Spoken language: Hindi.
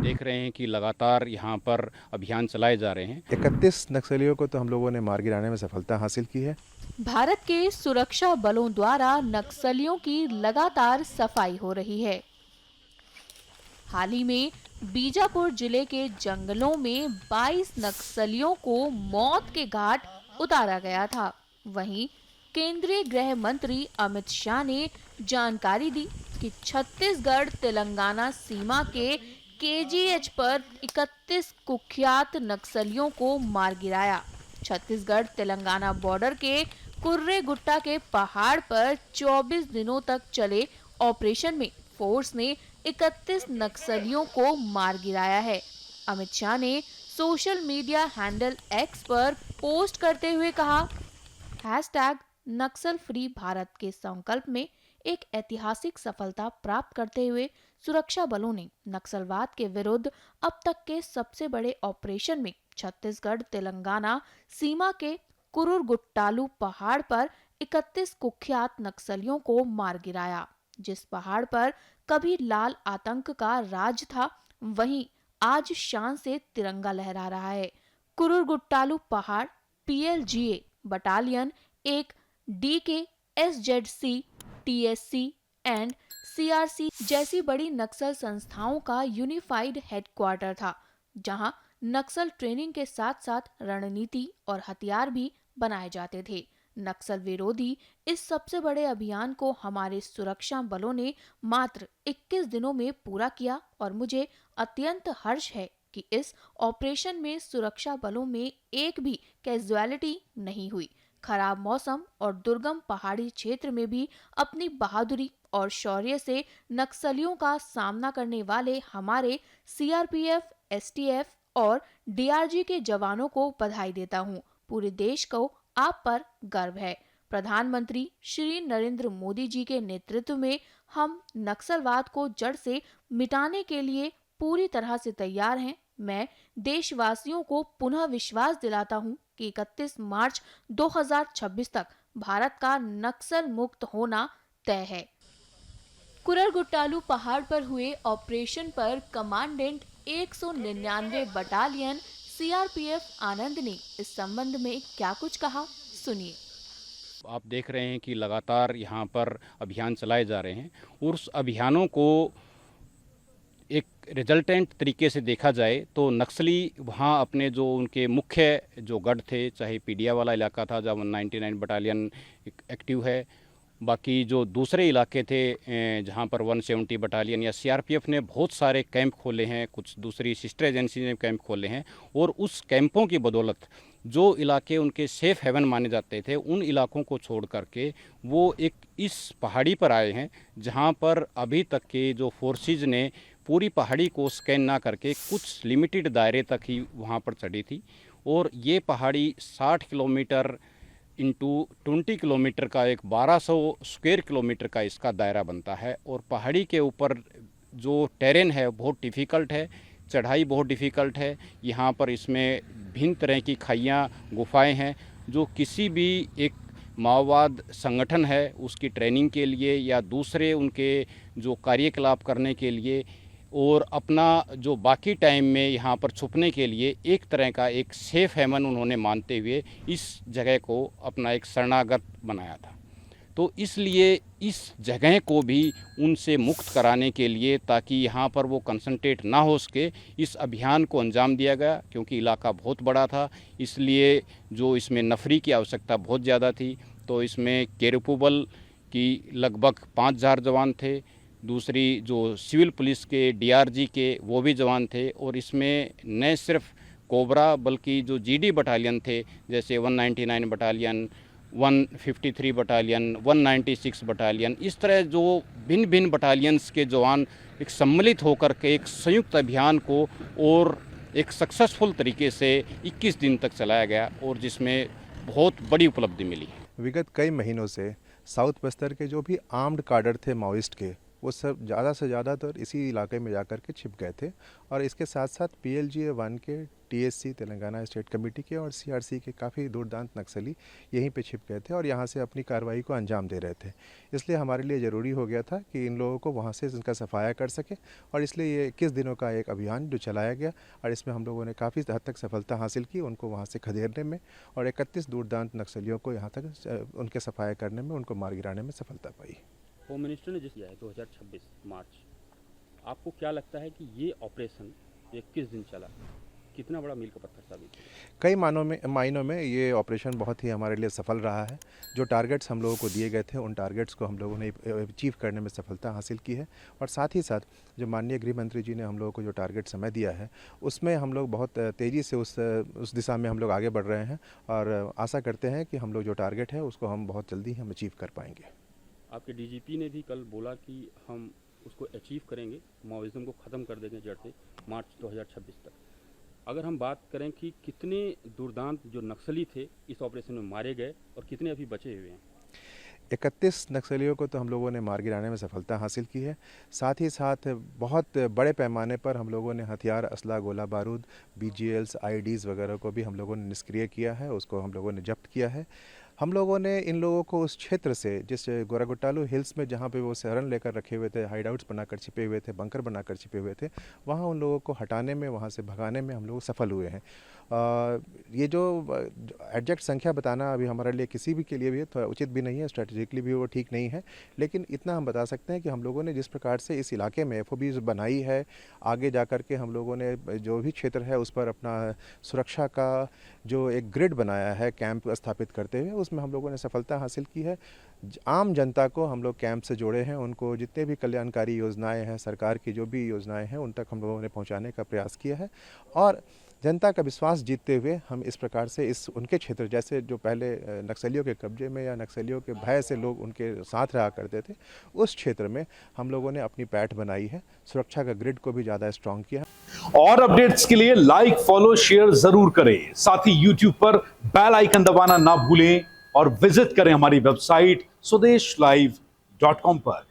देख रहे हैं कि लगातार यहाँ पर अभियान चलाए जा रहे हैं। 31 नक्सलियों को तो हम लोगों ने मार गिराने में सफलता हासिल की है। भारत के सुरक्षा बलों द्वारा नक्सलियों की लगातार सफाई हो रही है। हाल ही में बीजापुर जिले के जंगलों में 22 नक्सलियों को मौत के घाट उतारा गया था। वहीं केंद्रीय गृह मंत्री अमित शाह ने जानकारी दी कि छत्तीसगढ़ तेलंगाना सीमा के केजीएच पर 31 कुख्यात नक्सलियों को मार गिराया। छत्तीसगढ़ तेलंगाना बॉर्डर के कुर्रे गुट्टा के पहाड़ पर 24 दिनों तक चले ऑपरेशन में फोर्स ने 31 नक्सलियों को मार गिराया है। अमित शाह ने सोशल मीडिया हैंडल एक्स पर पोस्ट करते हुए कहा, नक्सल फ्री भारत के संकल्प में एक ऐतिहासिक सफलता प्राप्त करते हुए सुरक्षा बलों ने नक्सलवाद के विरुद्ध अब तक के सबसे बड़े ऑपरेशन में छत्तीसगढ़ तेलंगाना सीमा के कुरुरगुट्टालू पहाड़ पर 31 कुख्यात नक्सलियों को मार गिराया। जिस पहाड़ पर कभी लाल आतंक का राज था, वहीं आज शान से तिरंगा लहरा रहा है। कुरुरगुट्टालू पहाड़ पीएलजीए बटालियन एक DK, SZC, TSC and CRC जैसी बड़ी नक्सल संस्थाओं का यूनिफाइड हेडक्वार्टर था, जहां नक्सल ट्रेनिंग के साथ साथ रणनीति और हथियार भी बनाए जाते थे। नक्सल विरोधी इस सबसे बड़े अभियान को हमारे सुरक्षा बलों ने मात्र 21 दिनों में पूरा किया और मुझे अत्यंत हर्ष है कि इस ऑपरेशन में सुरक्षा बलों में एक भी कैजुअलिटी नहीं हुई। खराब मौसम और दुर्गम पहाड़ी क्षेत्र में भी अपनी बहादुरी और शौर्य से नक्सलियों का सामना करने वाले हमारे सीआरपीएफ, एसटीएफ और डीआरजी के जवानों को बधाई देता हूँ। पूरे देश को आप पर गर्व है। प्रधानमंत्री श्री नरेंद्र मोदी जी के नेतृत्व में हम नक्सलवाद को जड़ से मिटाने के लिए पूरी तरह से तैयार हैं। मैं देशवासियों को पुनः विश्वास दिलाता हूं कि 31 मार्च 2026 तक भारत का नक्सल मुक्त होना तय है। कुरुरगुट्टालू पहाड़ पर हुए ऑपरेशन पर कमांडेंट 199 बटालियन सीआरपीएफ आनंद ने इस संबंध में क्या कुछ कहा, सुनिए। आप देख रहे हैं कि लगातार यहाँ पर अभियान चलाए जा रहे हैं और उस अभियानों को एक रिजल्टेंट तरीके से देखा जाए तो नक्सली वहाँ अपने जो उनके मुख्य जो गढ़ थे, चाहे पीडिया वाला इलाका था जहाँ 199 बटालियन एक्टिव है, बाकी जो दूसरे इलाके थे जहाँ पर 170 बटालियन या सीआरपीएफ ने बहुत सारे कैंप खोले हैं, कुछ दूसरी सिस्टर एजेंसी ने कैंप खोले हैं और उस कैंपों की बदौलत जो इलाके उनके सेफ़ हेवन माने जाते थे उन इलाकों को छोड़ करके वो एक इस पहाड़ी पर आए हैं जहाँ पर अभी तक के जो फोर्सेज ने पूरी पहाड़ी को स्कैन ना करके कुछ लिमिटेड दायरे तक ही वहाँ पर चढ़ी थी और ये पहाड़ी 60 किलोमीटर इंटू 20 किलोमीटर का एक 1200 स्क्वायर किलोमीटर का इसका दायरा बनता है और पहाड़ी के ऊपर जो टेरेन है बहुत डिफ़िकल्ट है, चढ़ाई बहुत डिफ़िकल्ट है। यहाँ पर इसमें भिन्न तरह की खाइयाँ, गुफाएं हैं जो किसी भी एक माओवाद संगठन है उसकी ट्रेनिंग के लिए या दूसरे उनके जो कार्यकलाप करने के लिए और अपना जो बाकी टाइम में यहाँ पर छुपने के लिए एक तरह का एक सेफ हेवन उन्होंने मानते हुए इस जगह को अपना एक शरणागत बनाया था। तो इसलिए इस जगह को भी उनसे मुक्त कराने के लिए ताकि यहाँ पर वो कंसंट्रेट ना हो सके इस अभियान को अंजाम दिया गया, क्योंकि इलाका बहुत बड़ा था इसलिए जो इसमें नफरी की आवश्यकता बहुत ज़्यादा थी। तो इसमें केरपुबल की लगभग 5000 जवान थे, दूसरी जो सिविल पुलिस के डीआरजी के वो भी जवान थे और इसमें न सिर्फ कोबरा बल्कि जो जीडी बटालियन थे जैसे 199 बटालियन, 153 बटालियन, 196 बटालियन, इस तरह जो भिन्न भिन्न बटालियंस के जवान एक सम्मिलित होकर के एक संयुक्त अभियान को और एक सक्सेसफुल तरीके से 21 दिन तक चलाया गया और जिसमें बहुत बड़ी उपलब्धि मिली। विगत कई महीनों से साउथ बस्तर के जो भी आर्म्ड काडर थे माओइस्ट के, वो सब ज़्यादा से ज़्यादातर इसी इलाके में जाकर के छिप गए थे। और इसके साथ साथ PLGA 1 के, TSC तेलंगाना स्टेट कमेटी के और CRC के काफ़ी दूरदराज नक्सली यहीं पे छिप गए थे और यहाँ से अपनी कार्रवाई को अंजाम दे रहे थे। इसलिए हमारे लिए ज़रूरी हो गया था कि इन लोगों को वहाँ से इनका सफाया कर सके, और इसलिए ये 21 दिनों का एक अभियान जो चलाया गया, और इसमें हम लोगों ने काफ़ी हद तक सफलता हासिल की उनको वहाँ से खदेड़ने में, और 31 दूरदराज नक्सलियों को यहाँ तक उनके सफाया करने में, उनको मार गिराने में सफलता पाई। होम मिनिस्टर ने जिस किया है 2026 मार्च, आपको क्या लगता है कि ये ऑपरेशन 21 दिन चला, कितना बड़ा मील का पत्थर साबित हुआ? कई मायनों में ये ऑपरेशन बहुत ही हमारे लिए सफल रहा है। जो टारगेट्स हम लोगों को दिए गए थे, उन टारगेट्स को हम लोगों ने अचीव करने में सफलता हासिल की है। और साथ ही साथ जो माननीय गृह मंत्री जी ने हम लोगों को जो टारगेट समय दिया है, उसमें हम लोग बहुत तेज़ी से उस दिशा में हम लोग आगे बढ़ रहे हैं, और आशा करते हैं कि हम लोग जो टारगेट है उसको हम बहुत जल्दी हम अचीव कर पाएंगे। आपके DGP ने भी कल बोला कि हम उसको अचीव करेंगे, माओवाइज्म को ख़त्म कर देंगे जड़ से मार्च 2026 तक। अगर हम बात करें कि कितने दुर्दांत जो नक्सली थे इस ऑपरेशन में मारे गए और कितने अभी बचे हुए हैं? 31 नक्सलियों को तो हम लोगों ने मार गिराने में सफलता हासिल की है। साथ ही साथ बहुत बड़े पैमाने पर हम लोगों ने हथियार, असला, गोला बारूद, BGLs, IEDs वगैरह को भी हम लोगों ने निष्क्रिय किया है, उसको हम लोगों ने जब्त किया है। हम लोगों ने इन लोगों को उस क्षेत्र से, जिस गोरागुट्टालू हिल्स में जहाँ पे वो शरण लेकर रखे हुए थे, हाइडआउट्स बनाकर छिपे हुए थे, बंकर बनाकर छिपे हुए थे, वहाँ उन लोगों को हटाने में, वहाँ से भगाने में हम लोग सफल हुए हैं। ये जो एग्जैक्ट संख्या बताना अभी हमारे लिए किसी भी के लिए भी थोड़ा उचित भी नहीं है, स्ट्रेटेजिकली भी वो ठीक नहीं है, लेकिन इतना हम बता सकते हैं कि हम लोगों ने जिस प्रकार से इस इलाके में FOBs बनाई है, आगे जा कर के हम लोगों ने जो भी क्षेत्र है उस पर अपना सुरक्षा का जो एक ग्रिड बनाया है कैंप स्थापित करते हुए, उसमें हम लोगों ने सफलता हासिल की है। आम जनता को हम लोग कैंप से जोड़े हैं, उनको जितने भी कल्याणकारी योजनाएं हैं, सरकार की जो भी योजनाएं हैं, उन तक हम लोगों ने पहुंचाने का प्रयास किया है। और जनता का विश्वास जीतते हुए हम इस प्रकार से उनके क्षेत्र, जैसे जो पहले नक्सलियों के कब्जे में या नक्सलियों के भय से लोग उनके साथ रहा करते थे, उस क्षेत्र में हम लोगों ने अपनी पैठ बनाई है, सुरक्षा का ग्रिड को भी ज़्यादा स्ट्रॉन्ग किया। और अपडेट्स के लिए लाइक, फॉलो, शेयर जरूर करें। साथ ही YouTube पर बेल आइकन दबाना ना भूलें और विजिट करें हमारी वेबसाइट swedeshlive.com पर।